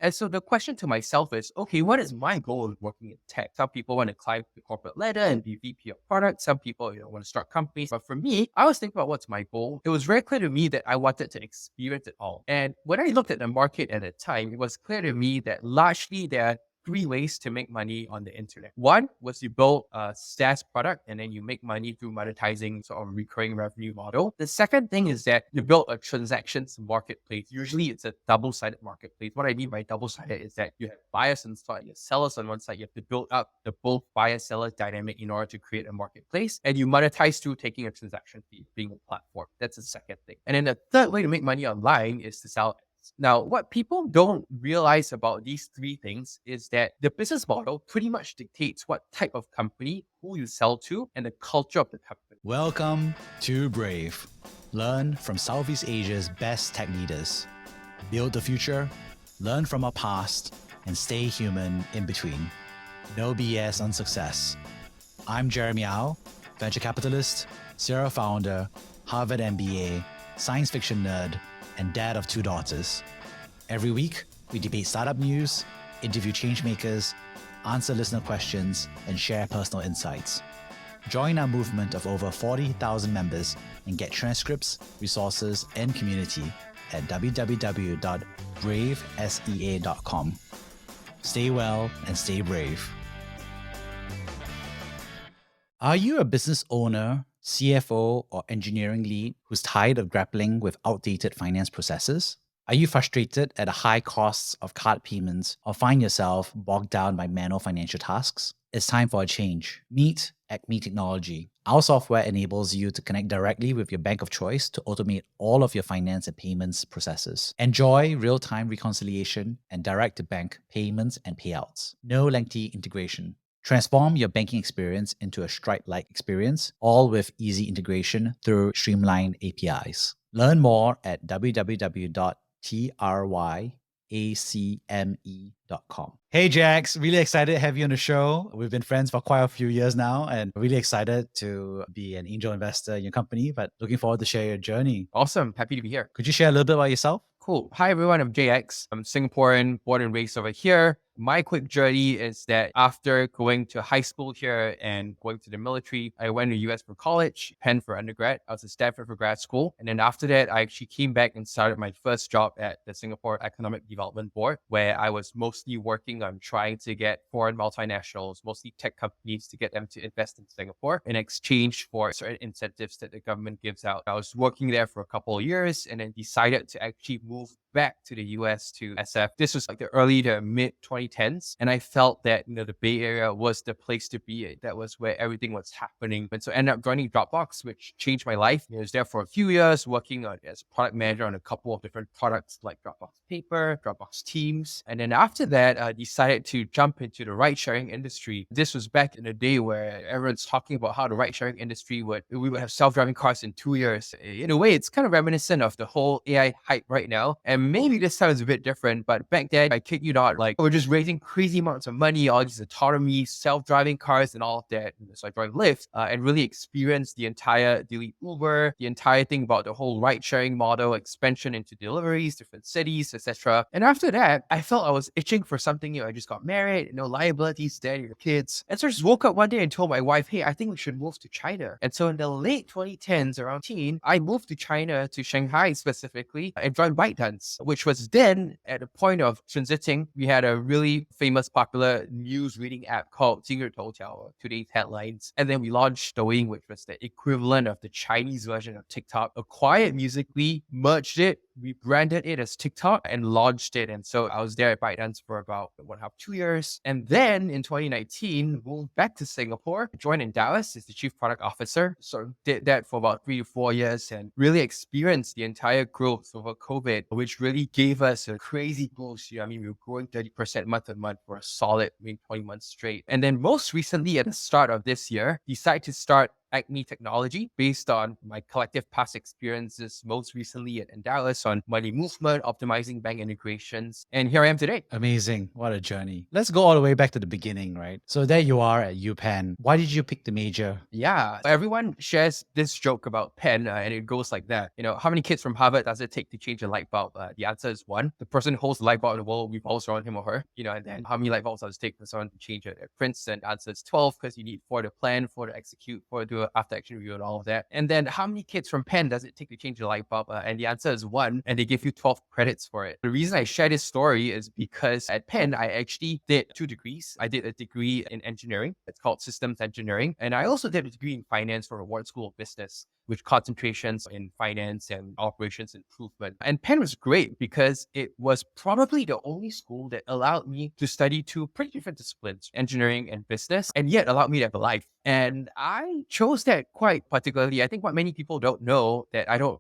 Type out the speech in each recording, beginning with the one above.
And so the question to myself is, okay, what is my goal of working in tech? Some people want to climb the corporate ladder and be VP of product. Some people, want to start companies. But for me, I was thinking about what's my goal. It was very clear to me that I wanted to experience it all. And when I looked at the market at the time, it was clear to me that largely there are three ways to make money on the internet. One was you build a SaaS product and then you make money through monetizing sort of recurring revenue model. The second thing is that you build a transactions marketplace. Usually it's a double-sided marketplace. What I mean by double-sided is that you have buyers on one side, you have sellers on one side. You have to build up the both buyer-seller dynamic in order to create a marketplace. And you monetize through taking a transaction fee, being a platform. That's the second thing. And then the third way to make money online is to sell. Now, what people don't realize about these three things is that the business model pretty much dictates what type of company, who you sell to, and the culture of the company. Welcome to Brave. Learn from Southeast Asia's best tech leaders. Build the future, learn from our past, and stay human in between. No BS on success. I'm Jeremy Au, venture capitalist, serial founder, Harvard MBA, science fiction nerd, and dad of 2 daughters. Every week, we debate startup news, interview changemakers, answer listener questions, and share personal insights. Join our movement of over 40,000 members and get transcripts, resources, and community at www.bravesea.com. Stay well and stay brave. Are you a business owner, CFO, or engineering lead who's tired of grappling with outdated finance processes? Are you frustrated at the high costs of card payments or find yourself bogged down by manual financial tasks? It's time for a change. Meet Acme Technology. Our software enables you to connect directly with your bank of choice to automate all of your finance and payments processes. Enjoy real-time reconciliation and direct-to-bank payments and payouts. No lengthy integration. Transform your banking experience into a Stripe-like experience, all with easy integration through streamlined APIs. Learn more at www.tryacme.com. Hey Jax, really excited to have you on the show. We've been friends for quite a few years now and really excited to be an angel investor in your company, but looking forward to share your journey. Awesome. Happy to be here. Could you share a little bit about yourself? Cool. Hi, everyone. I'm JX. I'm Singaporean, born and raised over here. My quick journey is that after going to high school here and going to the military, I went to US for college, Penn for undergrad. I was at Stanford for grad school. And then after that, I actually came back and started my first job at the Singapore Economic Development Board, where I was mostly working on trying to get foreign multinationals, mostly tech companies, to get them to invest in Singapore in exchange for certain incentives that the government gives out. I was working there for a couple of years and then decided to actually move back to the US to SF. This was like the early to mid 2010s. And I felt that, the Bay Area was the place to be. That was where everything was happening. And so I ended up joining Dropbox, which changed my life. I was there for a few years working as product manager on a couple of different products like Dropbox Paper, Dropbox Teams. And then after that, I decided to jump into the ride sharing industry. This was back in the day where everyone's talking about how the ride sharing industry we would have self-driving cars in 2 years. In a way, it's kind of reminiscent of the whole AI hype right now. And maybe this time is a bit different, but back then, I kid you not, like we're just raising crazy amounts of money, all these autonomy, self-driving cars and all of that. So I joined Lyft and really experienced the entire delete Uber, the entire thing about the whole ride-sharing model, expansion into deliveries, different cities, etc. And after that, I felt I was itching for something new. I just got married, no liabilities, dad, your kids. And so I just woke up one day and told my wife, hey, I think we should move to China. And so in the late 2010s, around teen, I moved to China, to Shanghai specifically, and joined ByteDance, which was then at the point of transiting. We had a really famous, popular news reading app called 今日头条, or Today's Headlines. And then we launched Douyin, which was the equivalent of the Chinese version of TikTok, acquired Musical.ly, merged it, rebranded it as TikTok, and launched it. And so I was there at ByteDance for about 1.5, 2 years. And then in 2019, moved back to Singapore, joined Endowus as the chief product officer. So did that for about 3 to 4 years and really experienced the entire growth over COVID, which really gave us a crazy boost. We were growing 30% month on month for a solid 20 months straight. And then most recently at the start of this year, decided to start Acme Technology based on my collective past experiences, most recently at Endowus on money movement, optimizing bank integrations. And here I am today. Amazing. What a journey. Let's go all the way back to the beginning, right? So there you are at UPenn. Why did you pick the major? Yeah, everyone shares this joke about Penn, and it goes like that. How many kids from Harvard does it take to change a light bulb? The answer is one. The person who holds the light bulb in the world revolves around him or her. And then how many light bulbs does it take for someone to change it? At Princeton, the answer is 12 because you need 4 to plan, 4 to execute, 4 to do an after action review and all of that. And then how many kids from Penn does it take to change a light bulb? And the answer is one, and they give you 12 credits for it. The reason I share this story is because at Penn, I actually did 2 degrees. I did a degree in engineering. It's called systems engineering. And I also did a degree in finance from Wharton School of Business, with concentrations in finance and operations improvement. And Penn was great because it was probably the only school that allowed me to study 2 pretty different disciplines, engineering and business, and yet allowed me to have a life. And I chose that quite particularly. I think what many people don't know that I don't,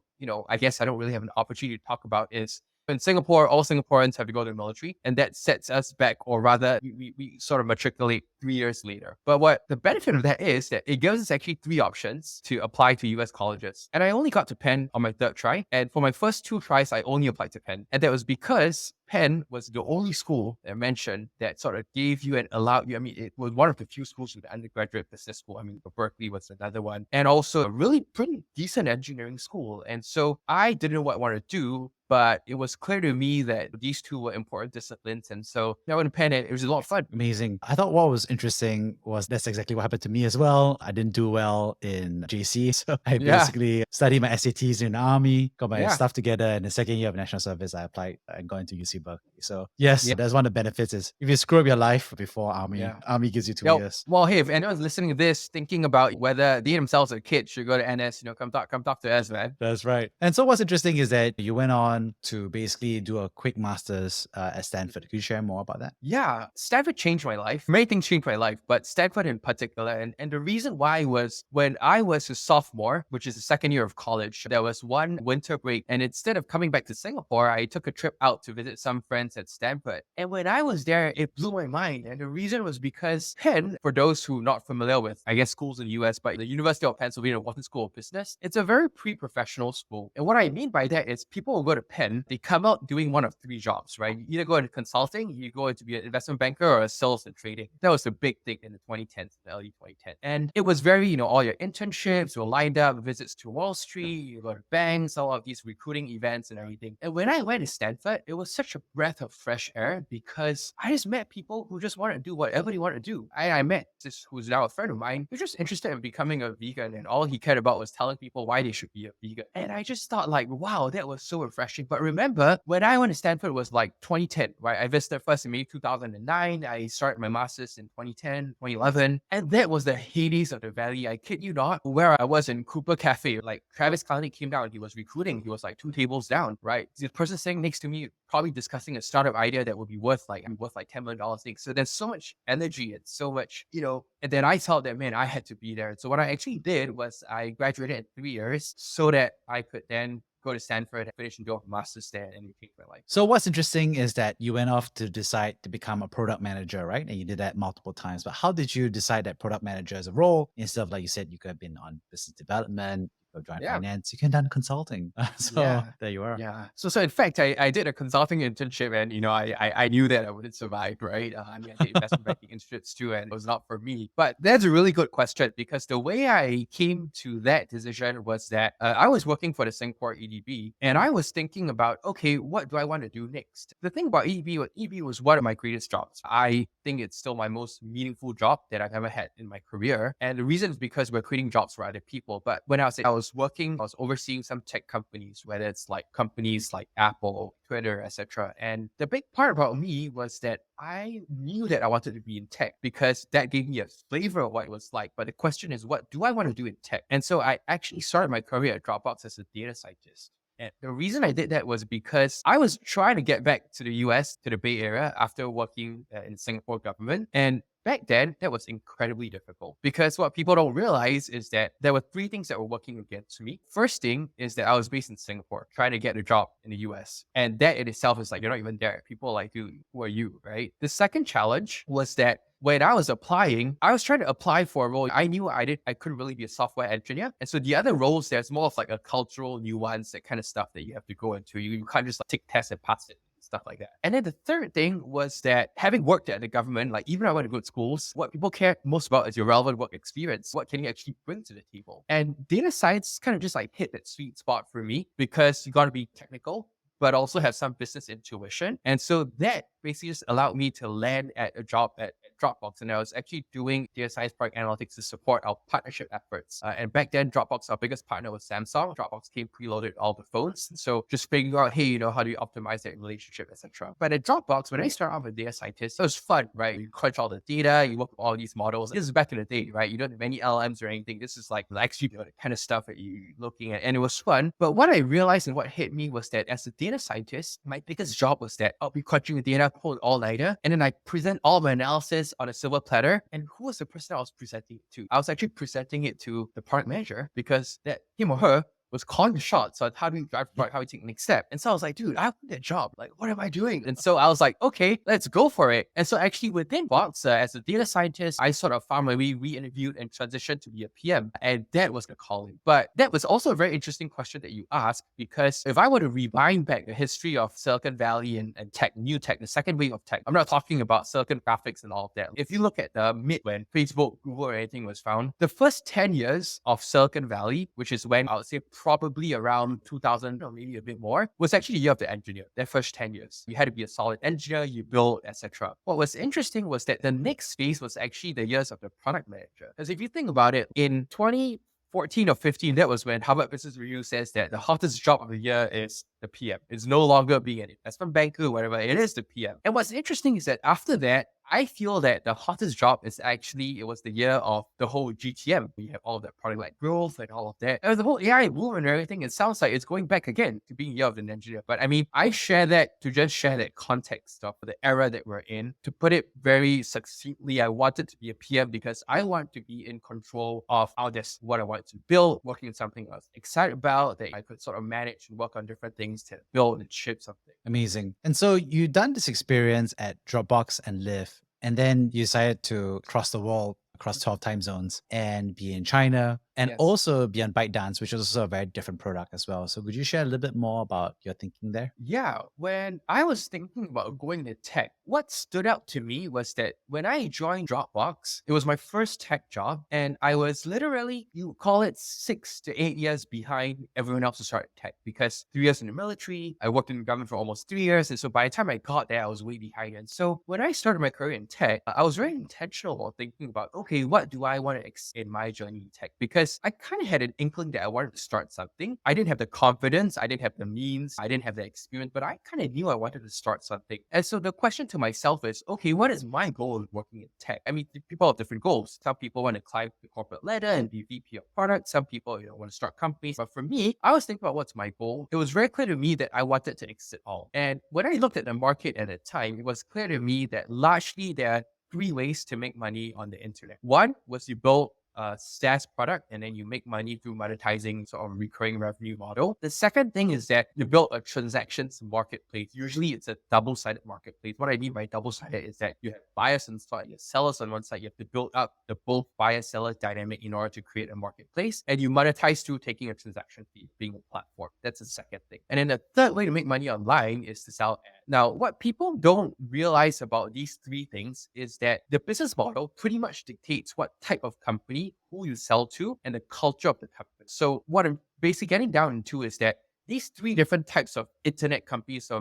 I guess I don't really have an opportunity to talk about is in Singapore, all Singaporeans have to go to the military, and that sets us back, or rather, we sort of matriculate 3 years later. But what the benefit of that is that it gives us actually 3 options to apply to US colleges. And I only got to Penn on my 3rd try. And for my first 2 tries, I only applied to Penn. And that was because Penn was the only school that I mentioned that sort of gave you and allowed you. I mean, it was one of the few schools with undergraduate business school. I mean, Berkeley was another one. And also a really pretty decent engineering school. And so I didn't know what I wanted to do, but it was clear to me that these 2 were important disciplines. And so I went to Penn and it was a lot of fun. Amazing. I thought what was interesting was that's exactly what happened to me as well. I didn't do well in JC. So I Yeah. basically studied my SATs in the army, got my Yeah. stuff together. In the second year of national service, I applied and got into UC Berkeley. So yes, Yeah. that's one of the benefits is if you screw up your life before army, Yeah. army gives you 2 Yo, years. well, hey, if anyone's listening to this thinking about whether they themselves as a kid should go to NS, come talk to us, man. That's right. And so what's interesting is that you went on to basically do a quick master's at Stanford. Could you share more about that? Yeah, Stanford changed my life. Many things changed my life, but Stanford in particular. And the reason why was when I was a sophomore, which is the 2nd year of college, there was one winter break. And instead of coming back to Singapore, I took a trip out to visit some friends at Stanford. And when I was there, it blew my mind. And the reason was because Penn, for those who are not familiar with, I guess, schools in the US, but the University of Pennsylvania Wharton School of Business, it's a very pre-professional school. And what I mean by that is people will go to Penn, they come out doing one of 3 jobs, right? You either go into consulting, you go into be an investment banker, or a sales and trading. That was the big thing in the 2010s, the early 2010s. And it was very, all your internships were lined up, visits to Wall Street, you go to banks, all of these recruiting events and everything. And when I went to Stanford, it was such a breath of fresh air because I just met people who just want to do whatever they want to do. I met this who's now a friend of mine who's just interested in becoming a vegan, and all he cared about was telling people why they should be a vegan. And I just thought like, wow, that was so refreshing. But remember, when I went to Stanford, it was like 2010, right? I visited first in May 2009. I started my master's in 2010, 2011. And that was the Hades of the Valley. I kid you not, where I was in Cooper Cafe. Like Travis Kalanick came down, he was recruiting. He was like 2 tables down, right? The person sitting next to me probably discussing a startup idea that would be worth like $10 million things. So there's so much energy and so much, and then I thought that, man, I had to be there. So what I actually did was I graduated in 3 years so that I could then go to Stanford, finish and do a master's there, and it changed my life. So what's interesting is that you went off to decide to become a product manager, right? And you did that multiple times. But how did you decide that product manager is a role instead of, like you said, you could have been on business development, you could have joined Yeah. finance, you could have done consulting. So Yeah. there you are. Yeah. So in fact, I did a consulting internship, and I knew that I wouldn't survive, right? I mean, I did investment banking internships too, and it was not for me. But that's a really good question because the way I came to that decision was that I was working for the Singapore EDB, and I was thinking about, okay, what do I want to do next? The thing about EDB was one of my greatest jobs. I think it's still my most meaningful job that I've ever had in my career, and the reason is because we're creating jobs for other people. But when I was working, I was overseeing some tech companies, whether it's like companies like Apple, Twitter, etc. And the big part about me was that I knew that I wanted to be in tech because that gave me a flavor of what it was like. But the question is, what do I want to do in tech? And so I actually started my career at Dropbox as a data scientist. And the reason I did that was because I was trying to get back to the US, to the Bay Area, after working in Singapore government. And Back then, that was incredibly difficult because what people don't realize is that there were three things that were working against me. First thing is that I was based in Singapore trying to get a job in the US. And that in itself is like, you're not even there. People are like, dude, who are you? Right. The second challenge was that when I was applying, I was trying to apply for a role. I knew I couldn't really be a software engineer. And so the other roles, there's more of like a cultural nuance, that kind of stuff that you have to go into. You can't just like take tests and pass it, stuff like that. And then the third thing was that having worked at the government, like even I went to good schools, what people care most about is your relevant work experience. What can you actually bring to the table? And data science kind of just like hit that sweet spot for me because you got to be technical, but also have some business intuition. And so that basically just allowed me to land at a job at Dropbox. And I was actually doing data science product analytics to support our partnership efforts. And back then, Dropbox, our biggest partner was Samsung. Dropbox came preloaded with all the phones. So just figuring out, hey, how do you optimize that relationship, etc. But at Dropbox, when I started off as a data scientist, it was fun, right? You crunch all the data, you work with all these models. This is back in the day, right? You don't have any LLMs or anything. This is like actually the kind of stuff that you're looking at. And it was fun. But what I realized and what hit me was that as a data scientist, my biggest job was that I'll be crunching the data, pull all-nighter, and then I present all my analysis on a silver platter. And who was the person I was presenting it to? I was actually presenting it to the product manager because that him or her was calling the shots on how do we drive product, how we take the next step. And so I was like, dude, I want that job. Like, what am I doing? And so I was like, okay, let's go for it. And so actually within Box, as a data scientist, I sort of found my way, re-interviewed and transitioned to be a PM. And that was the calling. But that was also a very interesting question that you asked, because if I were to rewind back the history of Silicon Valley and tech, new tech, the second wave of tech, I'm not talking about silicon graphics and all of that. If you look at the mid when Facebook, Google, or anything was found, the first 10 years of Silicon Valley, which is when I would say probably around 2000 or maybe a bit more, was actually the year of the engineer. That first 10 years, you had to be a solid engineer, you build, etc. What was interesting was that the next phase was actually the years of the product manager. Because if you think about it, in 2014 or 15, that was when Harvard Business Review says that the hottest job of the year is the PM. It's no longer being an investment banker or whatever. It is the PM. And what's interesting is that after that, I feel that the hottest job is actually, it was the year of the whole GTM. We have all of that product-led growth and all of that. And the whole AI boom and everything, it sounds like it's going back again to being year of an engineer. But I mean, I share that to just share that context of the era that we're in. To put it very succinctly, I wanted to be a PM because I want to be in control of how this, what I want to build, working on something I was excited about, that I could sort of manage and work on different things to build and ship something. Amazing. And so you done this experience at Dropbox and Lyft, and then you decided to cross the world across 12 time zones and be in China and Yes. also be on ByteDance, which is also a very different product as well. So could you share a little bit more about your thinking there? Yeah, when I was thinking about going to tech, what stood out to me was that when I joined Dropbox, it was my first tech job, and I was literally, you call it 6 to 8 years behind everyone else who started tech, because 3 years in the military, I worked in the government for almost 3 years, and so by the time I got there, I was way behind. And so when I started my career in tech, I was very intentional about thinking about, okay, what do I want to in my journey in tech? Because I kind of had an inkling that I wanted to start something. I didn't have the confidence, I didn't have the means, I didn't have the experience, but I kind of knew I wanted to start something. And so the question to myself is, okay, what is my goal in working in tech? I mean, people have different goals. Some people want to climb the corporate ladder and be VP of product. Some people, want to start companies. But for me, I was thinking about what's my goal. It was very clear to me that I wanted to exit all. And when I looked at the market at the time, it was clear to me that largely there are three ways to make money on the internet. One was you build a SaaS product and then you make money through monetizing sort of recurring revenue model. The second thing is that you build a transactions marketplace. Usually it's a double-sided marketplace. What I mean by double-sided is that you have buyers on side, you have sellers on one side. You have to build up the both buyer-seller dynamic in order to create a marketplace, and you monetize through taking a transaction fee, being a platform. That's the second thing. And then the third way to make money online is to sell ads. Now, what people don't realize about these three things is that the business model pretty much dictates what type of company, who you sell to, and the culture of the company. So what I'm basically getting down into is that these three different types of internet companies or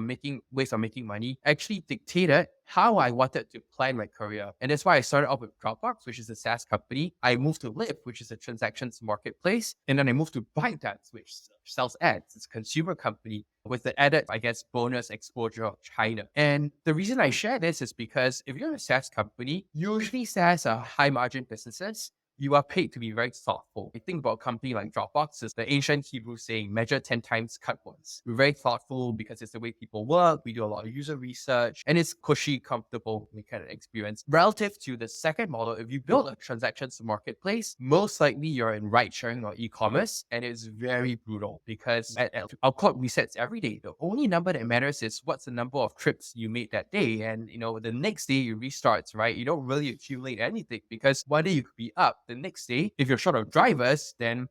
ways of making money actually dictated how I wanted to plan my career. And that's why I started off with Dropbox, which is a SaaS company. I moved to Lyft, which is a transactions marketplace. And then I moved to ByteDance, which sells ads. It's a consumer company with the added, I guess, bonus exposure of China. And the reason I share this is because if you're a SaaS company, usually SaaS are high margin businesses. You are paid to be very thoughtful. I think about a company like Dropbox, is the ancient Hebrew saying, measure 10 times, cut once. We're very thoughtful because it's the way people work. We do a lot of user research and it's cushy, comfortable kind of experience. Relative to the second model, if you build a transactions marketplace, most likely you're in ride sharing or e-commerce, and it's very brutal because our clock resets every day. The only number that matters is what's the number of trips you made that day. And the next day you restarts, right? You don't really accumulate anything because one day you could be up. The next day, if you're short of drivers, then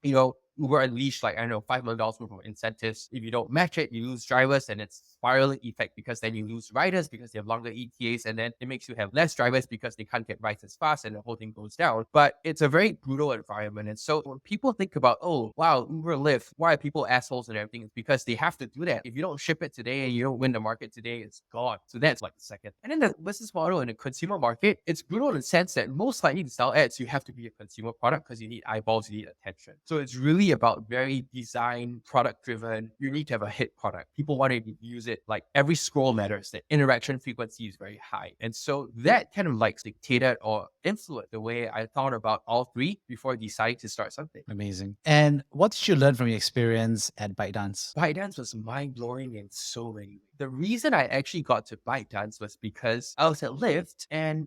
Uber unleashed like, I don't know, $5 million worth of incentives. If you don't match it, you lose drivers, and it's spiraling effect because then you lose riders because they have longer ETAs, and then it makes you have less drivers because they can't get rides as fast, and the whole thing goes down. But it's a very brutal environment. And so when people think about, oh, wow, Uber, Lyft, why are people assholes and everything? It's because they have to do that. If you don't ship it today and you don't win the market today, it's gone. So that's like the second. And then the business model in the consumer market, it's brutal in the sense that most likely to sell ads, you have to be a consumer product because you need eyeballs, you need attention. So it's really about very design, product driven. You need to have a hit product. People want to use it. Like every scroll matters. The interaction frequency is very high. And so that kind of like dictated or influenced the way I thought about all three before I decided to start something. Amazing. And what did you learn from your experience at ByteDance? ByteDance was mind-blowing in so many ways. The reason I actually got to ByteDance was because I was at Lyft, and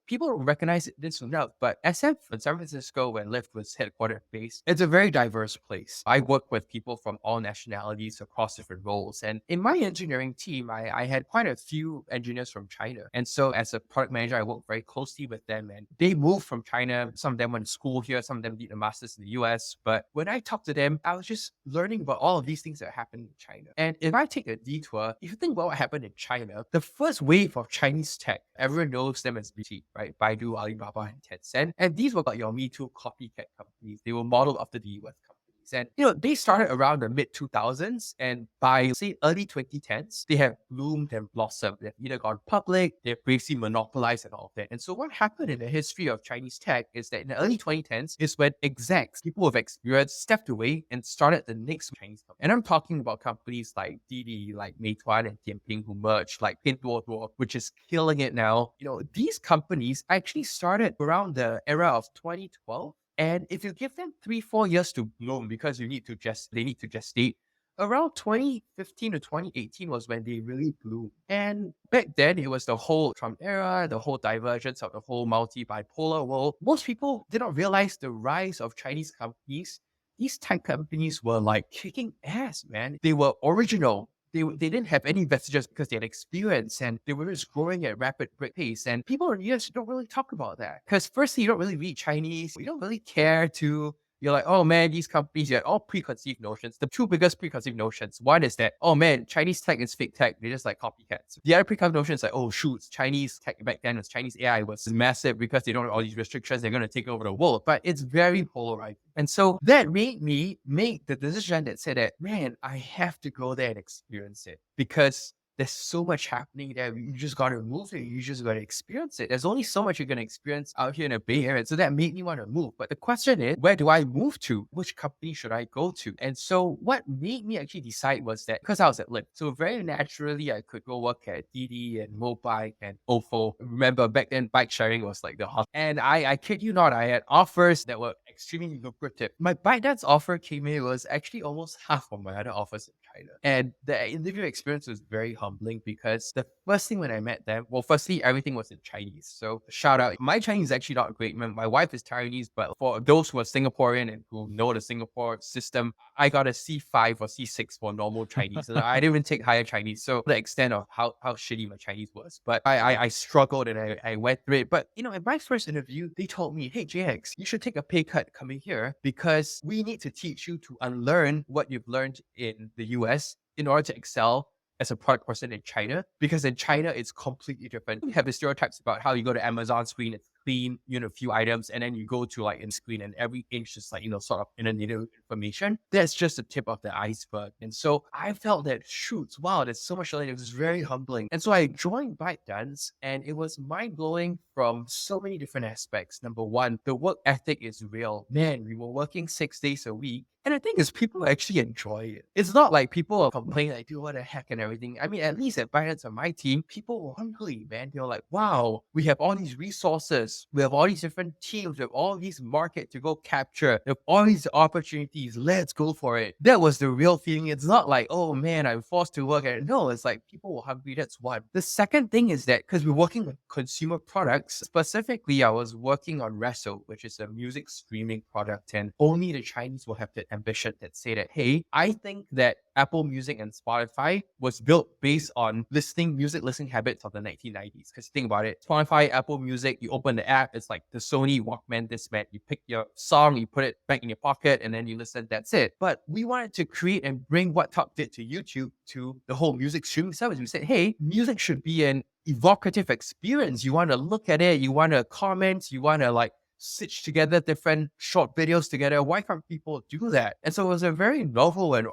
people don't recognize this enough, but SF in San Francisco, where Lyft was headquartered based, it's a very diverse place. I work with people from all nationalities across different roles. And in my engineering team, I had quite a few engineers from China. And so as a product manager, I worked very closely with them, and they moved from China. Some of them went to school here, some of them did a master's in the US. But when I talked to them, I was just learning about all of these things that happened in China. And if I take a detour, if you think about what happened in China, the first wave of Chinese tech, everyone knows them as BT, right? Baidu, Alibaba, and Tencent. And these were like your Me Too copycat companies. They were modeled after the US companies. And, they started around the mid 2000s. And by, say, early 2010s, they have bloomed and blossomed. They've either gone public, they've briefly monopolized and all of that. And so what happened in the history of Chinese tech is that in the early 2010s is when execs, people with experience, stepped away and started the next Chinese company. And I'm talking about companies like Didi, like Meituan and Tianping, who merged, like Pinduoduo, which is killing it now. These companies actually started around the era of 2012. And if you give them 3-4 years to bloom, because they need to gestate, around 2015 to 2018 was when they really blew. And back then, it was the whole Trump era, the whole divergence of the whole multi-bipolar world. Most people did not realize the rise of Chinese companies. These tech companies were like kicking ass, man. They were original. They didn't have any vestiges because they had experience, and they were just growing at rapid pace. And people in the US don't really talk about that because firstly, you don't really read Chinese. You don't really care to. You're like, oh man, these companies, you had all preconceived notions. The two biggest preconceived notions. One is that, oh man, Chinese tech is fake tech. They're just like copycats. The other preconceived notion is like, oh shoot, Chinese tech back then was Chinese AI was massive because they don't have all these restrictions. They're going to take over the world. But it's very polarizing. And so that made me make the decision that said that, man, I have to go there and experience it because there's so much happening there. You just got to move there. You just got to experience it. There's only so much you're going to experience out here in the Bay Area. So that made me want to move. But the question is, where do I move to? Which company should I go to? And so what made me actually decide was that because I was at Lyft, so very naturally I could go work at Didi and Mobike and Ofo. Remember back then, bike sharing was like the hot. And I kid you not, I had offers that were extremely lucrative. My ByteDance offer came in, it was actually almost half of my other offers in China. And the interview experience was very humbling because the first thing when I met them, well, firstly, everything was in Chinese. So shout out. My Chinese is actually not great. My wife is Taiwanese, but for those who are Singaporean and who know the Singapore system, I got a C5 or C6 for normal Chinese. And I didn't even take higher Chinese. So the extent of how shitty my Chinese was. But I struggled and I went through it. But in my first interview, they told me, hey, JX, you should take a pay cut coming here because we need to teach you to unlearn what you've learned in the US in order to excel as a product person in China, because in China, it's completely different. We have the stereotypes about how you go to Amazon screen, it's clean, a few items, and then you go to like in screen and every inch is like, sort of native information. That's just the tip of the iceberg. And so I felt that, shoot, wow, there's so much learning. It was very humbling. And so I joined ByteDance and it was mind blowing from so many different aspects. Number one, the work ethic is real. Man, we were working 6 days a week. And the thing is, people actually enjoy it. It's not like people are complaining like, dude, what the heck and everything. I mean, at least at ByteDance on my team, people were hungry, man. They're like, wow, we have all these resources. engineers. We have all these different teams. We have all these market to go capture. We have all these opportunities. Let's go for it. That was the real feeling. It's not like, oh man, I'm forced to work. And no, it's like people were hungry. That's one. The second thing is that because we're working with consumer products, specifically, I was working on Resso, which is a music streaming product. And only the Chinese will have that ambition that say that, hey, I think that Apple Music and Spotify was built based on music listening habits of the 1990s. Because think about it, Spotify, Apple Music, you open the app, it's like the Sony Walkman Discman. You pick your song, you put it back in your pocket, and then you listen, that's it. But we wanted to create and bring what Talk did to YouTube to the whole music streaming service. We said, hey, music should be an evocative experience. You want to look at it, you want to comment, you want to like stitch together different short videos together. Why can't people do that? And so it was a very novel and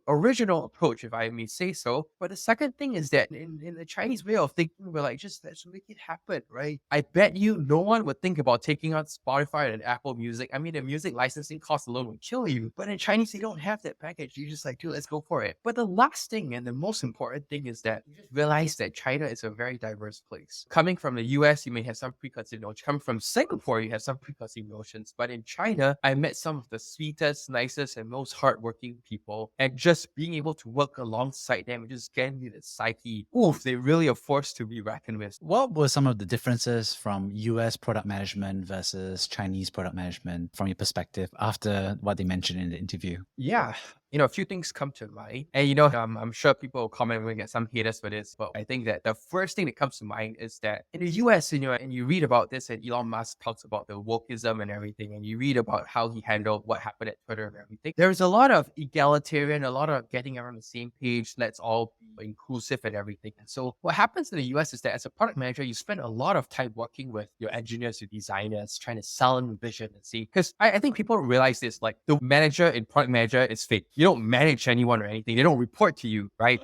original approach, if I may say so. But the second thing is that in the Chinese way of thinking, we're like, just let's make it happen, right? I bet you no one would think about taking on Spotify and Apple Music. I mean, the music licensing cost alone would kill you. But in Chinese, they don't have that package. You just like, dude, let's go for it. But the last thing and the most important thing is that you just realize that China is a very diverse place. Coming from the US, you may have some preconceived notions. Coming from Singapore, you have some preconceived notions. But in China, I met some of the sweetest, nicest, and most hardworking people. And just being able to work alongside them and just getting the psyche, oof, they really are forced to be reckoned with. What were some of the differences from US product management versus Chinese product management from your perspective after what they mentioned in the interview? Yeah. A few things come to mind. And, I'm sure people will comment, we get some haters for this, but I think that the first thing that comes to mind is that in the US, and you read about this, and Elon Musk talks about the wokeism and everything, and you read about how he handled what happened at Twitter and everything. There's a lot of egalitarian, a lot of getting around the same page. Let's all be inclusive and everything. And so what happens in the US is that as a product manager, you spend a lot of time working with your engineers, your designers, trying to sell them vision and see. Because I think people realize this, like the manager in product manager is fake. You don't manage anyone or anything. They don't report to you, right?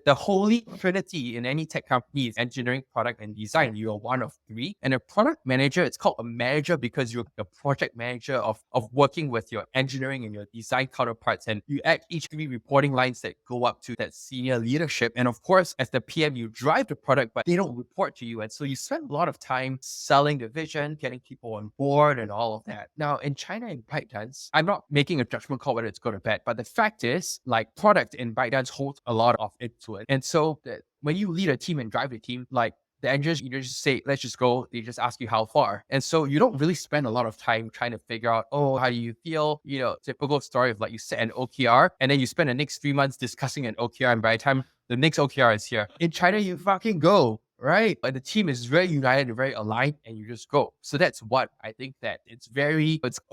The holy trinity in any tech company is engineering, product, and design. You are one of three. And a product manager, it's called a manager because you're the project manager of working with your engineering and your design counterparts. And you add each three reporting lines that go up to that senior leadership. And of course, as the PM, you drive the product, but they don't report to you. And so you spend a lot of time selling the vision, getting people on board and all of that. Now, in China and ByteDance, I'm not making a judgment call whether it's good or bad, but the fact is, like, product in ByteDance holds a lot of influence. And so when you lead a team and drive the team, like the engineers, you just say, let's just go. They just ask you how far. And so you don't really spend a lot of time trying to figure out, oh, how do you feel? Typical story of like you set an OKR and then you spend the next 3 months discussing an OKR. And by the time the next OKR is here, in China, you fucking go. Right. But the team is very united and very aligned and you just go. So that's what I think that it's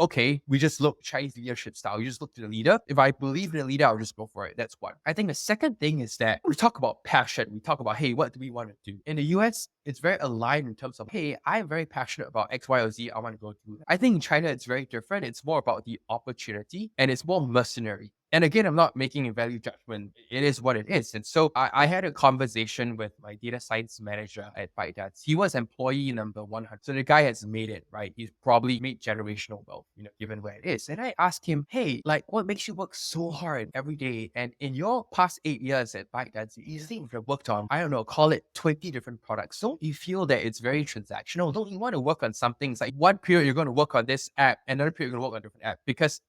okay. We just look Chinese leadership style. You just look to the leader. If I believe in the leader, I'll just go for it. That's one. I think the second thing is that we talk about passion. We talk about, hey, what do we want to do? In the US, it's very aligned in terms of, hey, I'm very passionate about X, Y, or Z. I want to go do that. I think in China, it's very different. It's more about the opportunity and it's more mercenary. And again, I'm not making a value judgment. It is what it is. And so I had a conversation with my data science manager at ByteDance. He was employee number 100. So the guy has made it, right? He's probably made generational wealth, given where it is. And I asked him, hey, like, what makes you work so hard every day? And in your past 8 years at ByteDance, you easily would have worked on, I don't know, call it 20 different products. Don't you feel that it's very transactional? Don't you want to work on some things like one period you're going to work on this app, another period you're going to work on a different app? Because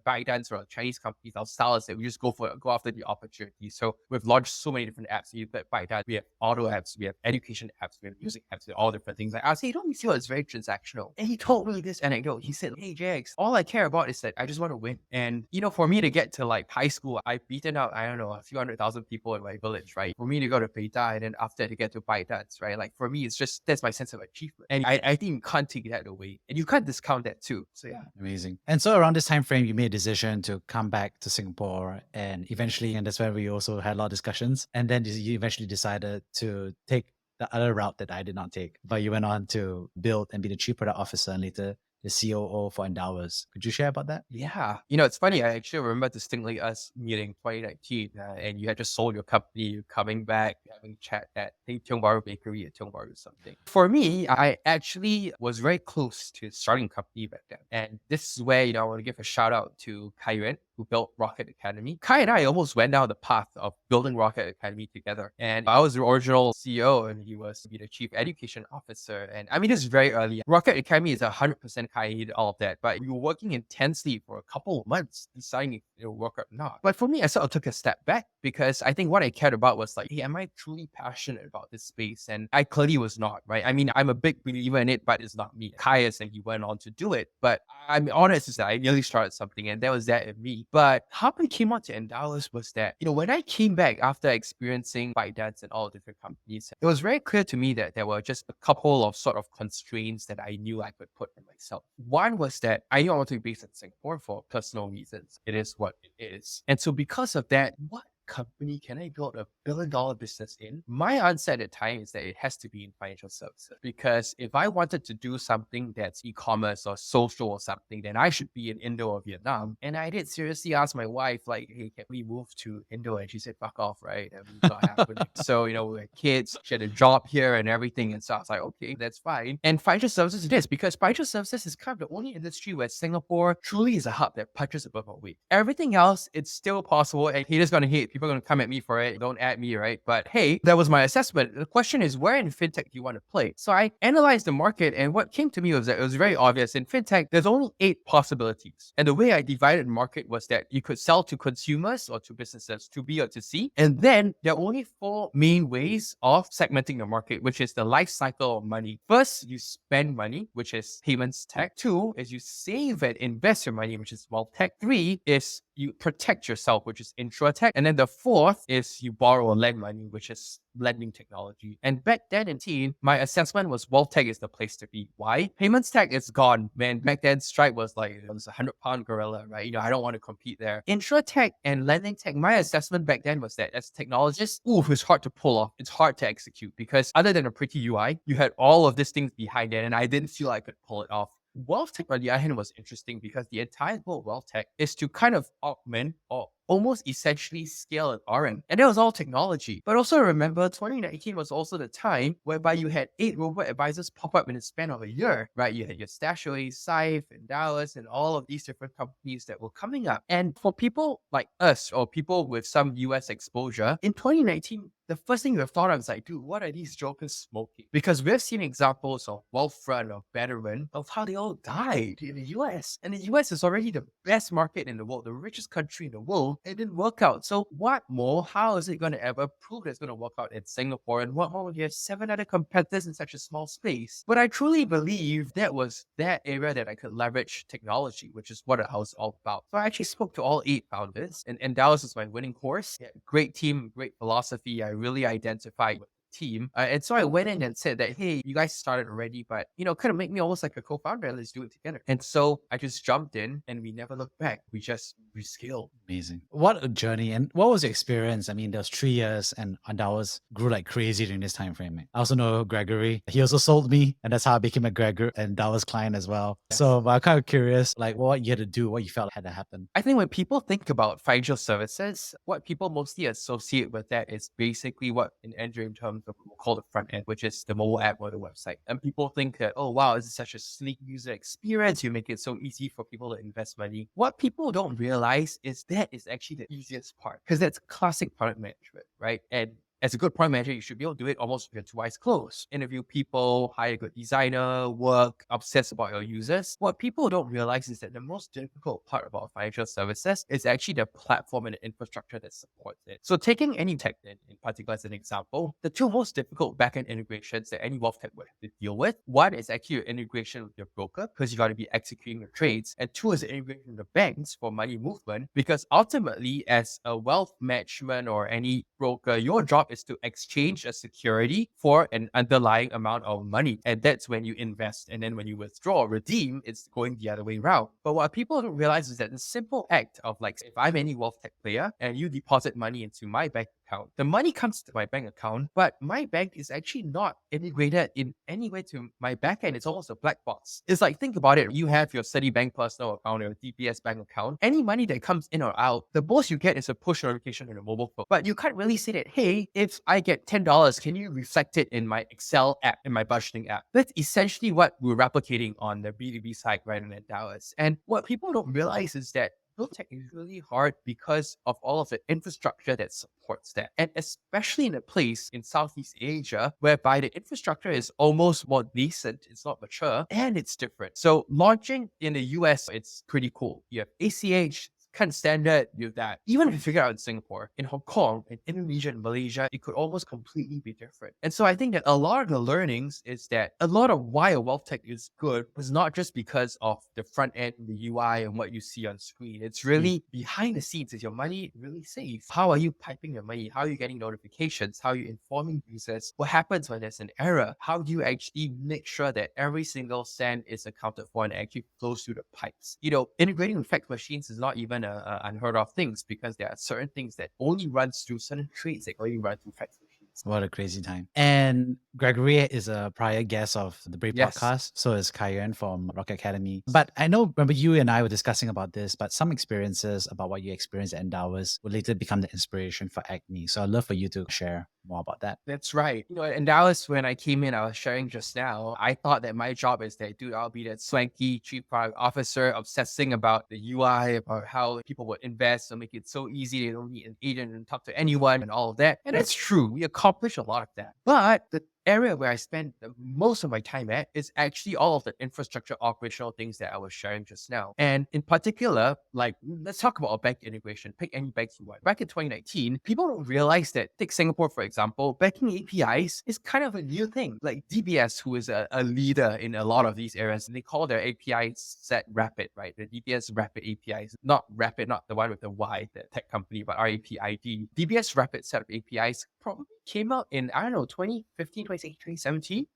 ByteDance or Chinese companies, our style is that we just go after the opportunity. So we've launched so many different apps. You bet ByteDance, we have auto apps, we have education apps, we have music apps, we have all different things. Like I say, don't you feel it's very transactional? And he told me this anecdote. He said, hey JX, all I care about is that I just want to win. And for me to get to like high school, I've beaten out, I don't know, a few 100,000 people in my village, right? For me to go to Beta and then after to get to ByteDance, right? Like for me, it's just, that's my sense of achievement. And I think you can't take that away. And you can't discount that too. So yeah. Amazing. And so around this time frame, you made a decision to come back to Singapore and eventually, and that's where we also had a lot of discussions. And then you eventually decided to take the other route that I did not take, but you went on to build and be the chief product officer and later the COO for Endowus. Could you share about that? Yeah. It's funny. I actually remember distinctly us meeting 2019 and you had just sold your company, you're coming back, having chat at, I think, Tiong Bahru Bakery at Tiong Bahru or something. For me, I actually was very close to starting a company back then. And this is where, I want to give a shout out to Kai Yuan, who built Rocket Academy. Kai and I almost went down the path of building Rocket Academy together. And I was the original CEO and he was the chief education officer. And I mean, this is very early. Rocket Academy is 100% Kai, he did all of that. But we were working intensely for a couple of months deciding if it would work or not. But for me, I sort of took a step back because I think what I cared about was like, hey, am I truly passionate about this space? And I clearly was not, right? I mean, I'm a big believer in it, but it's not me. Kai is, and he went on to do it. But I'm honest is that I nearly started something and that was that in me. But how I came on to Endowus was that, when I came back after experiencing ByteDance and all different companies, it was very clear to me that there were just a couple of sort of constraints that I knew I could put on myself. One was that I knew I wanted to be based in Singapore for personal reasons. It is what it is. And so because of that, what company can I build $1 billion business in? My answer at the time is that it has to be in financial services. Because if I wanted to do something that's e-commerce or social or something, then I should be in Indo or Vietnam. And I did seriously ask my wife, like, hey, can we move to Indo? And she said, fuck off, right? And it's not happening. So, we had kids, she had a job here and everything. And so I was like, okay, that's fine. And financial services it is, because financial services is kind of the only industry where Singapore truly is a hub that punches above our weight. Everything else, it's still possible. And haters gonna hate. People are going to come at me for it. Don't at me, right? But hey, that was my assessment. The question is, where in fintech do you want to play? So I analyzed the market, and what came to me was that it was very obvious. In fintech, there's only 8 possibilities. And the way I divided the market was that you could sell to consumers or to businesses, to B or to C. And then there are only 4 main ways of segmenting the market, which is the life cycle of money. First, you spend money, which is payments tech. 2 is you save and invest your money, which is wealth tech. 3 is you protect yourself, which is insurtech. And then the 4th is you borrow or lend money, which is lending technology. And back then in teen, my assessment was wealth tech is the place to be. Why? Payments tech is gone, man. Back then, Stripe was like, it was a 100-pound gorilla, right? I don't want to compete there. Insurtech and lending tech, my assessment back then was that as technologists, it's hard to pull off. It's hard to execute because other than a pretty UI, you had all of these things behind it, and I didn't feel I could pull it off. Wealth tech, on the other hand, was interesting because the entire goal of wealth tech is to kind of augment or almost essentially scale at RN. And that was all technology. But also remember, 2019 was also the time whereby you had 8 robot advisors pop up in the span of a year, right? You had your Stashaway, Syfe, Endowus, and all of these different companies that were coming up. And for people like us or people with some US exposure, in 2019, the first thing we thought of is like, dude, what are these jokers smoking? Because we've seen examples of Wealthfront, of Veteran, of how they all died in the US. And the US is already the best market in the world, the richest country in the world. It didn't work out. So what more? How is it going to ever prove that it's going to work out in Singapore? And what more? You have 7 other competitors in such a small space. But I truly believe that was that area that I could leverage technology, which is what I was all about. So I actually spoke to all 8 founders, and Endowus was my winning course. Great team, great philosophy. I really identified with team. And so I went in and said that, hey, you guys started already, but, kind of make me almost like a co-founder and let's do it together. And so I just jumped in and we never looked back. We just rescaled. Amazing. What a journey. And what was your experience? I mean, there was 3 years and Endowus grew like crazy during this time frame. I also know Gregory. He also sold me, and that's how I became a Gregory and Endowus client as well. Yes. So I'm kind of curious, like what you had to do, what you felt had to happen. I think when people think about financial services, what people mostly associate with that is basically what in engineering terms we'll call the front end, which is the mobile app or the website. And people think that, oh, wow, this is such a sleek user experience. You make it so easy for people to invest money. What people don't realize is that is actually the easiest part, because that's classic product management, right? And as a good product manager, you should be able to do it almost with your 2 eyes closed. Interview people, hire a good designer, work, obsess about your users. What people don't realize is that the most difficult part about financial services is actually the platform and the infrastructure that supports it. So taking any tech in particular as an example, the 2 most difficult backend integrations that any wealth tech would have to deal with, one is actually your integration with your broker, because you got to be executing your trades. And 2 is the integration with the banks for money movement, because ultimately as a wealth management or any broker, your job is to exchange a security for an underlying amount of money. And that's when you invest. And then when you withdraw or redeem, it's going the other way around. But what people don't realize is that the simple act of like, if I'm any wealth tech player and you deposit money into my bank account, the money comes to my bank account, but my bank is actually not integrated in any way to my backend. It's almost a black box. It's like, think about it. You have your Citibank personal account or DPS bank account. Any money that comes in or out, the most you get is a push notification on your mobile phone. But you can't really say that, hey, if I get $10, can you reflect it in my Excel app, in my budgeting app? That's essentially what we're replicating on the B2B side right in Endowus. And what people don't realize is that build tech is really hard because of all of the infrastructure that supports that. And especially in a place in Southeast Asia, whereby the infrastructure is almost more nascent, it's not mature, and it's different. So launching in the US, it's pretty cool. You have ACH, kind of standard with that. Even if you figure out in Singapore, in Hong Kong, in Indonesia, and Malaysia, it could almost completely be different. And so I think that a lot of the learnings is that a lot of why a wealth tech is good was not just because of the front end, the UI, and what you see on screen. It's really behind the scenes. Is your money really safe? How are you piping your money? How are you getting notifications? How are you informing users? What happens when there's an error? How do you actually make sure that every single cent is accounted for and actually flows through the pipes? Integrating with fax machines is not even unheard of things, because there are certain things that only runs through certain trades that only run through fax machines. What a crazy time. And Gregory is a prior guest of the Brave Yes. podcast. So is Kayan from Rocket Academy. But I remember you and I were discussing about this, but some experiences about what you experienced at Endowus would later become the inspiration for Acme. So I'd love for you to share more about that. That's right. In Dallas, when I came in, I was sharing just now, I thought that my job is that, dude, I'll be that swanky chief product officer obsessing about the UI, about how people would invest and make it so easy. They don't need an agent and talk to anyone and all of that. And that's true. We accomplish a lot of that. But the area where I spend the most of my time at is actually all of the infrastructure operational things that I was sharing just now. And in particular, like, let's talk about a bank integration. Pick any bank you want. Back in 2019, people don't realize that, take Singapore, for example, banking APIs is kind of a new thing. Like DBS, who is a leader in a lot of these areas, they call their APIs set Rapid, right? The DBS Rapid APIs, not Rapid, not the one with the Y, the tech company, but RAPID. DBS Rapid set of APIs probably came out in, I don't know, 2015, 2016, 2017.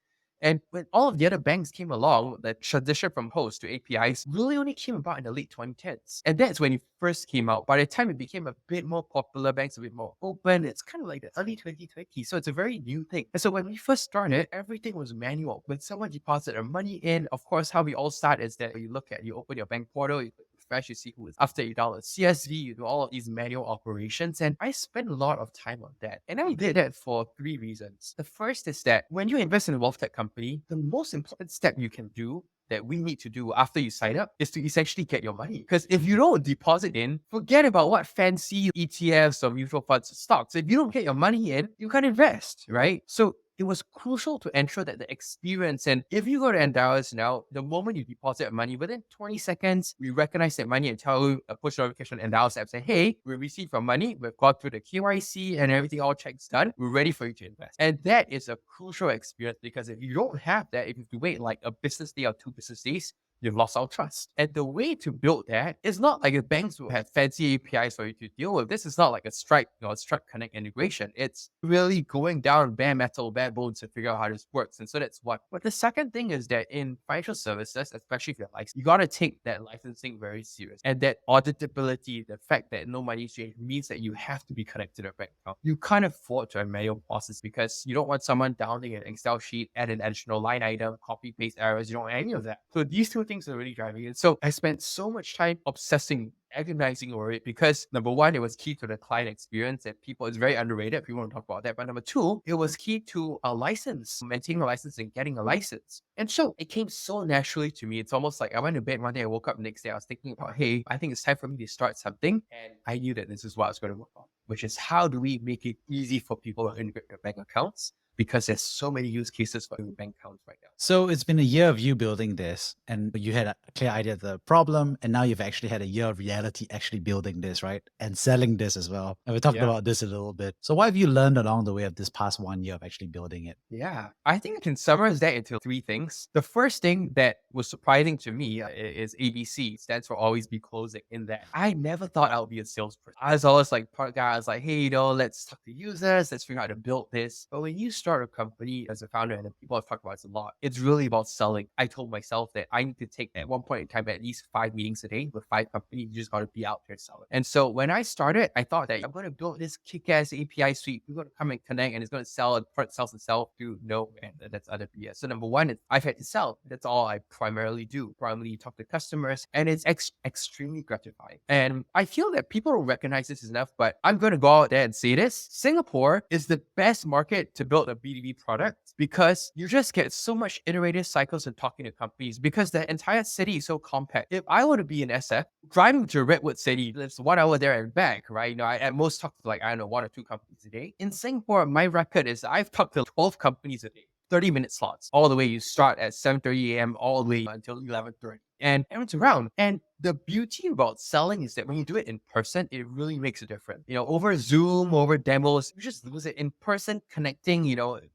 And when all of the other banks came along, the transition from host to APIs really only came about in the late 2010s. And that's when it first came out. By the time it became a bit more popular, banks a bit more open, it's kind of like the early 2020s. So it's a very new thing. And so when we first started, everything was manual. When someone deposited their money in, of course, how we all start is that you open your bank portal, you refresh, you see who is after you download CSV, you do all of these manual operations. And I spent a lot of time on that. And I did that for three reasons. The first is that when you invest in a wealth tech company, the most important step you can do, that we need to do after you sign up, is to essentially get your money. Because if you don't deposit in, forget about what fancy ETFs or mutual funds or stocks. If you don't get your money in, you can't invest, right? So it was crucial to ensure that the experience, and if you go to Endowus now, the moment you deposit money, within 20 seconds, we recognize that money and tell you a push notification on Endowus app say, hey, we received your money, we've gone through the KYC and everything, all checks done, we're ready for you to invest. And that is a crucial experience, because if you don't have that, if you have to wait like a business day or 2 business days, you've lost our trust. And the way to build that is not like the banks will have fancy APIs for you to deal with. This is not like a Stripe, Stripe Connect integration. It's really going down bare metal, bare bones to figure out how this works. And so that's what. But the second thing is that in financial services, especially if you're licensed, you got to take that licensing very serious. And that auditability, the fact that no money exchange, means that you have to be connected to a bank account. You can't afford to have manual process, because you don't want someone downloading an Excel sheet, add an additional line item, copy paste errors. You don't want any of that. So these two things are really driving it. So I spent so much time obsessing, agonizing over it, because number one, it was key to the client experience, and people, it's very underrated. People don't talk about that. But number two, it was key to a license, maintaining a license and getting a license. And so it came so naturally to me. It's almost like I went to bed one day, I woke up the next day, I was thinking about, hey, I think it's time for me to start something. And I knew that this is what I was going to work on, which is how do we make it easy for people to integrate their bank accounts? Because there's so many use cases for bank accounts right now. So it's been a year of you building this, and you had a clear idea of the problem, and now you've actually had a year of reality actually building this, right? And selling this as well. And we talked about this a little bit. So what have you learned along the way of this past 1 year of actually building it? Yeah, I think I can summarize that into three things. The first thing that was surprising to me is ABC, stands for always be closing, in that I never thought I would be a salesperson. I was always like part guy, I was like, hey, let's talk to users, let's figure out how to build this. But when you start a company as a founder, and people have talked about this a lot, it's really about selling. I told myself that I need to take, at one point in time, at least 5 meetings a day with 5 companies. You just got to be out there selling. And so when I started, I thought that I'm going to build this kick-ass API suite. We're going to come and connect, and it's going to sell, and product sells itself. Dude, no, and that's other BS. So number one, I've had to sell. That's all I primarily do. Primarily talk to customers, and it's extremely gratifying. And I feel that people don't recognize this enough, but I'm going to go out there and say this. Singapore is the best market to build a a B2B product because you just get so much iterative cycles and talking to companies because the entire city is so compact. If I were to be in SF, driving to Redwood City, it's 1 hour there and back, right? I at most talk to like, I don't know, 1 or 2 companies a day. In Singapore, my record is I've talked to 12 companies a day. 30-minute slots all the way. You start at 7:30 a.m. all the way until 11:30, and everyone's around. And the beauty about selling is that when you do it in person, it really makes a difference. Over Zoom, over demos, you just lose it. In person, connecting,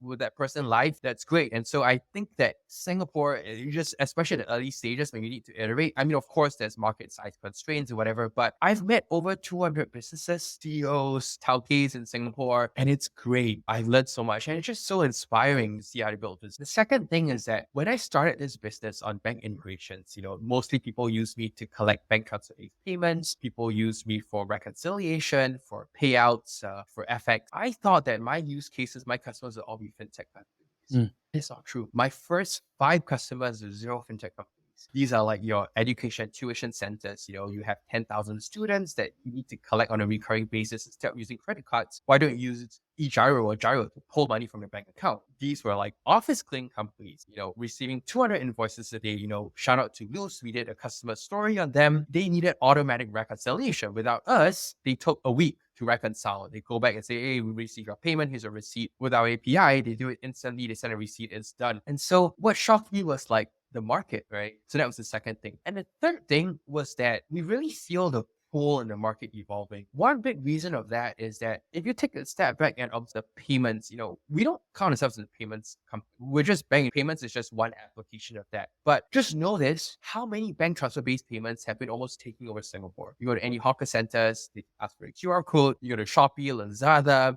with that person live, that's great. And so I think that Singapore, you just, especially at the early stages when you need to iterate. I mean, of course, there's market size constraints or whatever, but I've met over 200 businesses, CEOs, taukees in Singapore, and it's great. I've learned so much, and it's just so inspiring to see how to build this. The second thing is that when I started this business on bank integrations, mostly people use me to collect bank transfer payments. People use me for reconciliation, for payouts, for FX. I thought that my use cases, my customers would all be fintech companies. It's not true. My first 5 customers are 0 fintech companies. These are like your education tuition centers. You have 10,000 students that you need to collect on a recurring basis instead of using credit cards. Why don't you use e-gyro or gyro to pull money from your bank account? These were like office cleaning companies, receiving 200 invoices a day. Shout out to Luz. We did a customer story on them. They needed automatic reconciliation. Without us, they took a week to reconcile. They go back and say, hey, we received your payment. Here's a receipt. With our API, they do it instantly. They send a receipt. It's done. And so what shocked me was like the market, right? So that was the second thing. And the third thing was that we really feel the pull in the market evolving. One big reason of that is that if you take a step back and observe payments, we don't count ourselves as a payments company. We're just banking. Payments is just one application of that. But just notice how many bank transfer-based payments have been almost taking over Singapore. You go to any hawker centers, they ask for a QR code. You go to Shopee, Lazada.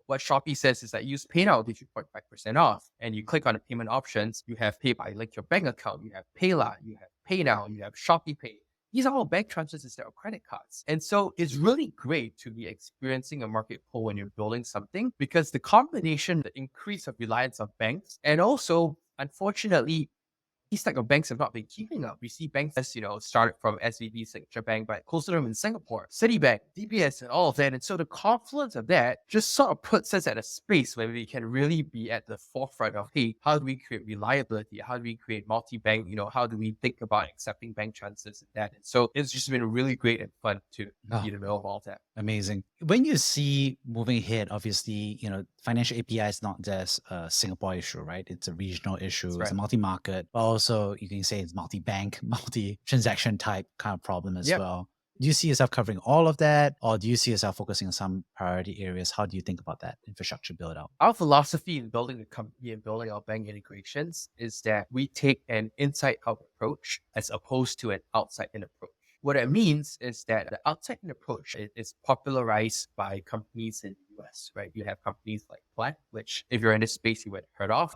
What Shopee says is that use PayNow, they 2.5% off. And you click on the payment options, you have Pay by Link your bank account, you have PayLah, you have PayNow, you have Shopee Pay. These are all bank transfers instead of credit cards. And so it's really great to be experiencing a market pull when you're building something because the combination, the increase of reliance on banks, and also, unfortunately, these type of banks have not been keeping up. We see banks as, started from SVB, Signature Bank, but closer to them in Singapore, Citibank, DBS, and all of that. And so the confluence of that just sort of puts us at a space where we can really be at the forefront of, hey, how do we create reliability? How do we create multi-bank? How do we think about accepting bank transfers and that? And so it's just been really great and fun to be in the middle of all that. Amazing. When you see moving ahead, obviously, financial API is not just a Singapore issue, right? It's a regional issue. It's a multi-market, but also you can say it's multi-bank, multi-transaction type kind of problem as well. Do you see yourself covering all of that, or do you see yourself focusing on some priority areas? How do you think about that infrastructure build out? Our philosophy in building the company and building our bank integrations is that we take an inside-out approach as opposed to an outside-in approach. What it means is that the outside-in approach is popularized by companies in the US, right? You have companies like Plaid, which if you're in this space, you would have heard of.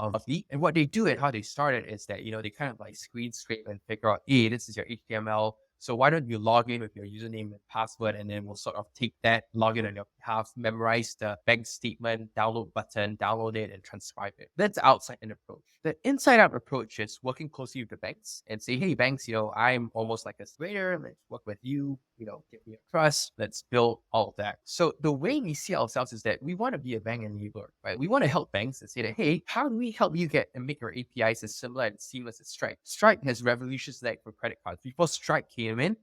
And what they do and how they started is that, they kind of like screen scrape and figure out, hey, this is your HTML. So why don't you log in with your username and password, and then we'll sort of take that, log in on your behalf, memorize the bank statement, download button, download it, and transcribe it. That's the outside-in approach. The inside-out approach is working closely with the banks and say, hey, banks, I'm almost like a trader. Let's work with you. Give me a trust. Let's build all of that. So the way we see ourselves is that we want to be a bank enabler, right? We want to help banks and say that, hey, how do we help you get and make your APIs as similar and seamless as Stripe? Stripe has revolutions like for credit cards. Before Stripe came in,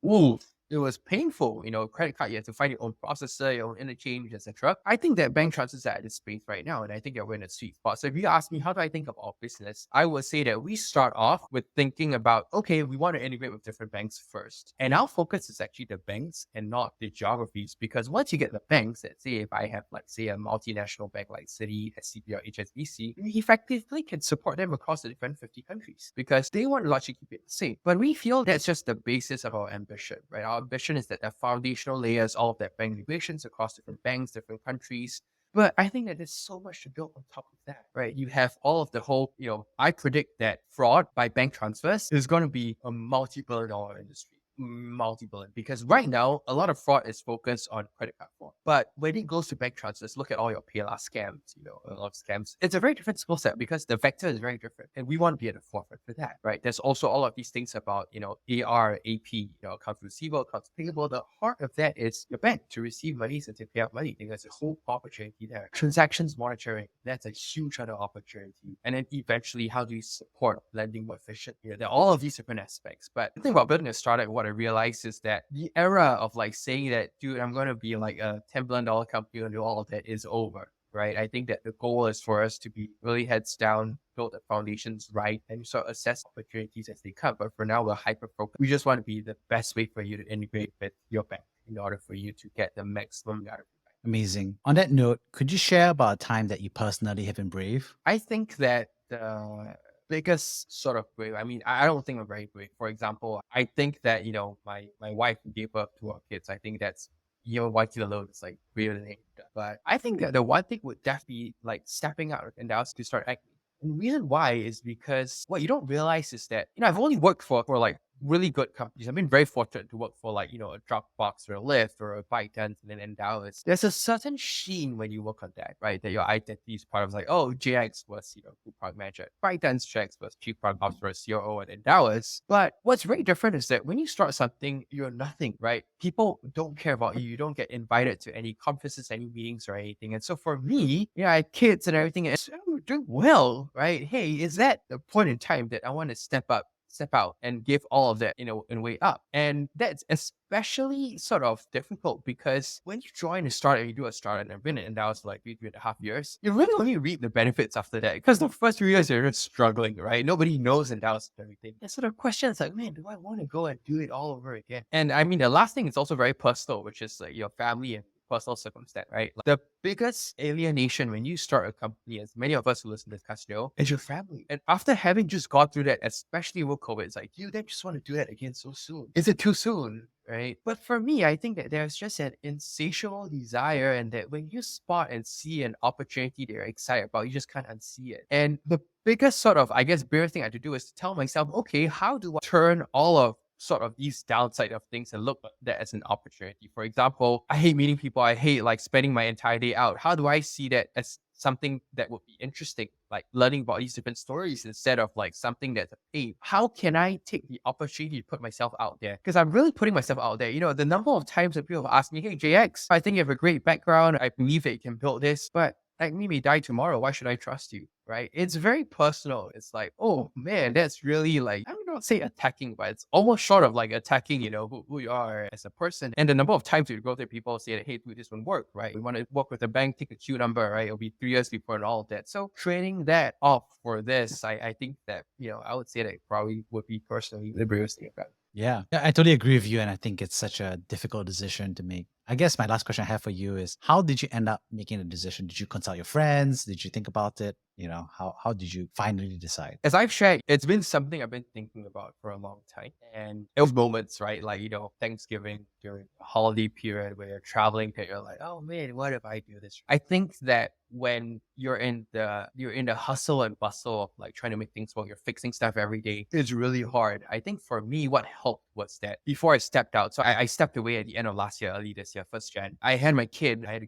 it was painful. Credit card, you have to find your own processor, your own interchange, etc. I think that bank transfers are at this space right now, and I think that we're in a sweet spot. So if you ask me, how do I think of our business? I would say that we start off with thinking about, okay, we want to integrate with different banks first. And our focus is actually the banks and not the geographies, because once you get the banks, let's say if I have, let's say, a multinational bank like Citi, SCB, or HSBC, we effectively can support them across the different 50 countries because they want to largely keep it the same. But we feel that's just the basis of our ambition, right? Our ambition is that the foundational layers, all of that bank integrations across different banks, different countries. But I think that there's so much to build on top of that, right? You have all of the whole, I predict that fraud by bank transfers is going to be a multi-billion-dollar industry. multi-billion, because right now a lot of fraud is focused on credit card fraud. But when it goes to bank transfers, look at all your PayLah scams, a lot of scams. It's a very different skill set because the vector is very different. And we want to be at the forefront for that, right? There's also all of these things about, AR, AP, accounts receivable, accounts payable. The heart of that is your bank to receive monies and to pay out money. I think there's a whole opportunity there. Transactions monitoring, that's a huge other opportunity. And then eventually, how do you support lending more efficient? There are all of these different aspects. But the thing about building a startup, what I realized is that the era of like saying that, dude, I'm going to be like a $10 billion company and do all of that is over, right? I think that the goal is for us to be really heads down, build the foundations right, and sort of assess opportunities as they come. But for now, we're hyper focused. We just want to be the best way for you to integrate with your bank in order for you to get the maximum out of it. Amazing. On that note, could you share about a time that you personally have been brave? I think that the biggest sort of brave, I mean, I don't think I'm very brave. For example, I think that, my wife gave birth to our kids. I think that's, one kid alone is like braver than anything. But I think that the one thing would definitely be like stepping out and that was to start acting. And the reason why is because what you don't realize is that, I've only worked for like really good companies. I've been very fortunate to work for like, a Dropbox or a Lyft or a ByteDance and an Endowus. There's a certain sheen when you work on that, right? That your identity is part of like, oh, JX was, group product manager. ByteDance JX was chief product officer, COO at Endowus. But what's very different is that when you start something, you're nothing, right? People don't care about you. You don't get invited to any conferences, any meetings or anything. And so for me, I had kids and everything, and I'm doing well, right? Hey, is that the point in time that I want to step out and give all of that, in a way up? And that's especially sort of difficult because when you join a startup, you do a startup, and I've been in Endowus for like 3.5 years, you really only reap the benefits after that. Because the first 3 years you're just struggling, right? Nobody knows Endowus and everything. And so the question is like, man, do I want to go and do it all over again? And I mean, the last thing is also very personal, which is like your family and personal circumstance, right? Like, the biggest alienation when you start a company, as many of us who listen to this cast know, is your family. And after having just gone through that, especially with COVID, it's like, you then just want to do that again so soon. Is it too soon? Right. But for me, I think that there's just an insatiable desire, and that when you spot and see an opportunity that you're excited about, you just can't unsee it. And the biggest sort of, I guess, brave thing I had to do is to tell myself, okay, how do I turn all of sort of these downside of things and look at that as an opportunity? For example, I hate meeting people. I hate like spending my entire day out. How do I see that as something that would be interesting, like learning about these different stories instead of like something that's, hey, how can I take the opportunity to put myself out there? Because I'm really putting myself out there. The number of times that people have asked me, hey, JX, I think you have a great background. I believe that you can build this, but like me may die tomorrow. Why should I trust you? Right? It's very personal. It's like, oh man, that's really like, I would not say attacking, but it's almost short of like attacking, who you are as a person. And the number of times you go to people say that, hey, dude, this won't work, right? We want to work with a bank, take a queue number, right? It'll be 3 years before and all of that. So trading that off for this, I think that, I would say that it probably would be personally the bravest thing about it. Yeah, I totally agree with you. And I think it's such a difficult decision to make. I guess my last question I have for you is, how did you end up making the decision? Did you consult your friends? Did you think about it? How did you finally decide? As I've shared, it's been something I've been thinking about for a long time. And it was moments, right? Like, Thanksgiving during the holiday period where you're traveling, that you're like, oh man, what if I do this? I think that when you're in the hustle and bustle of like trying to make things work, you're fixing stuff every day, it's really hard. I think for me, what helped was that before I stepped out, so I stepped away at the end of last year, early this year, 1st Jan. I had my kid. I had,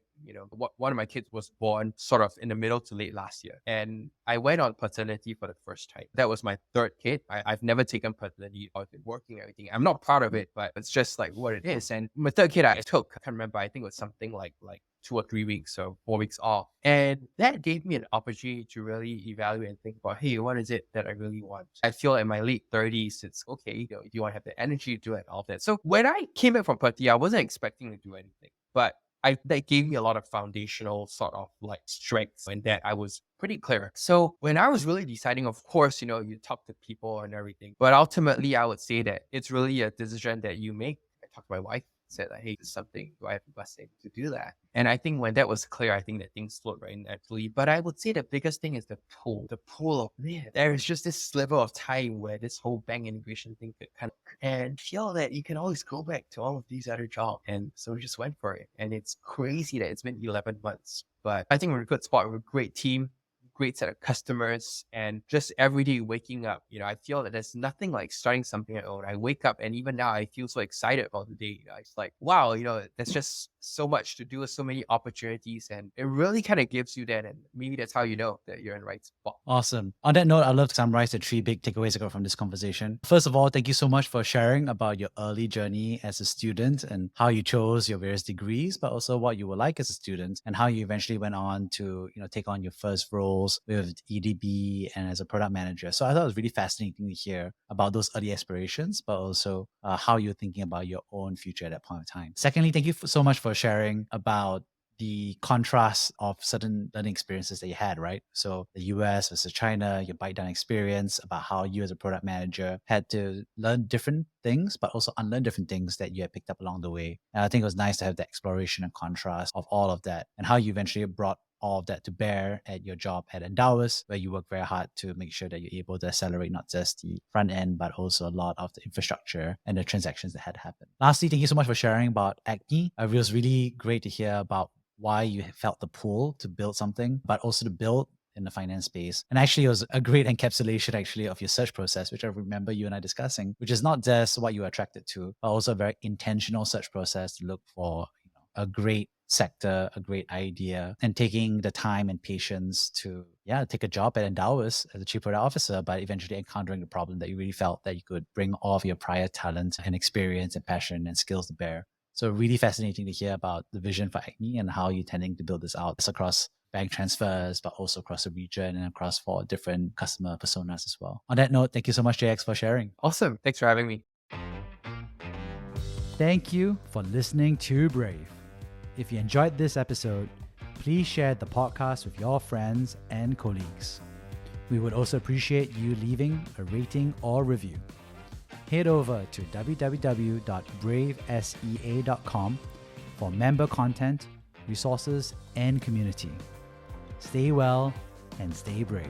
one of my kids was born sort of in the middle to late last year. And I went on paternity for the first time. That was my third kid. I've never taken paternity. I've been working and everything. I'm not proud of it, but it's just like what it is. And my third kid I took, I can't remember, I think it was something like 2 or 3 weeks or 4 weeks off. And that gave me an opportunity to really evaluate and think about, hey, what is it that I really want? I feel in my late 30s, it's okay, do you want to have the energy to do it, all of that. So when I came back from paternity, I wasn't expecting to do anything, but that gave me a lot of foundational sort of like strengths, and that I was pretty clear. So when I was really deciding, of course, you talk to people and everything, but ultimately I would say that it's really a decision that you make. I talked to my wife, said like, hey, this is something, do I have the blessing to do that? And I think when that was clear, I think that things flowed very naturally. But I would say the biggest thing is the pull of, man, there is just this sliver of time where this whole bank integration thing could kind of, and feel that you can always go back to all of these other jobs. And so we just went for it. And it's crazy that it's been 11 months, but I think we're in a good spot. We're a great team, great set of customers, and just every day waking up, I feel that there's nothing like starting something at own. I wake up and even now I feel so excited about the day. It's like, wow, there's just so much to do, so many opportunities, and it really kind of gives you that. And maybe that's how you know that you're in the right spot. Awesome. On that note, I'd love to summarize the 3 big takeaways I got from this conversation. First of all, thank you so much for sharing about your early journey as a student and how you chose your various degrees, but also what you were like as a student and how you eventually went on to, take on your first roles with EDB and as a product manager. So I thought it was really fascinating to hear about those early aspirations, but also how you're thinking about your own future at that point of time. Secondly, thank you so much for sharing about the contrast of certain learning experiences that you had, right? So the US versus China, your ByteDance experience, about how you as a product manager had to learn different things, but also unlearn different things that you had picked up along the way. And I think it was nice to have the exploration and contrast of all of that and how you eventually brought all of that to bear at your job at Endowus, where you work very hard to make sure that you're able to accelerate not just the front end, but also a lot of the infrastructure and the transactions that had happened. Lastly, thank you so much for sharing about Acme. It was really great to hear about why you felt the pull to build something, but also to build in the finance space. And actually, it was a great encapsulation actually of your search process, which I remember you and I discussing, which is not just what you were attracted to, but also a very intentional search process to look for a great sector, a great idea, and taking the time and patience to take a job at Endowus as a chief product officer, but eventually encountering the problem that you really felt that you could bring all of your prior talent and experience and passion and skills to bear. So really fascinating to hear about the vision for Acme and how you're tending to build this out across bank transfers, but also across the region and across 4 different customer personas as well. On that note, thank you so much, JX, for sharing. Awesome. Thanks for having me. Thank you for listening to Brave. If you enjoyed this episode, please share the podcast with your friends and colleagues. We would also appreciate you leaving a rating or review. Head over to www.bravesea.com for member content, resources, and community. Stay well and stay brave.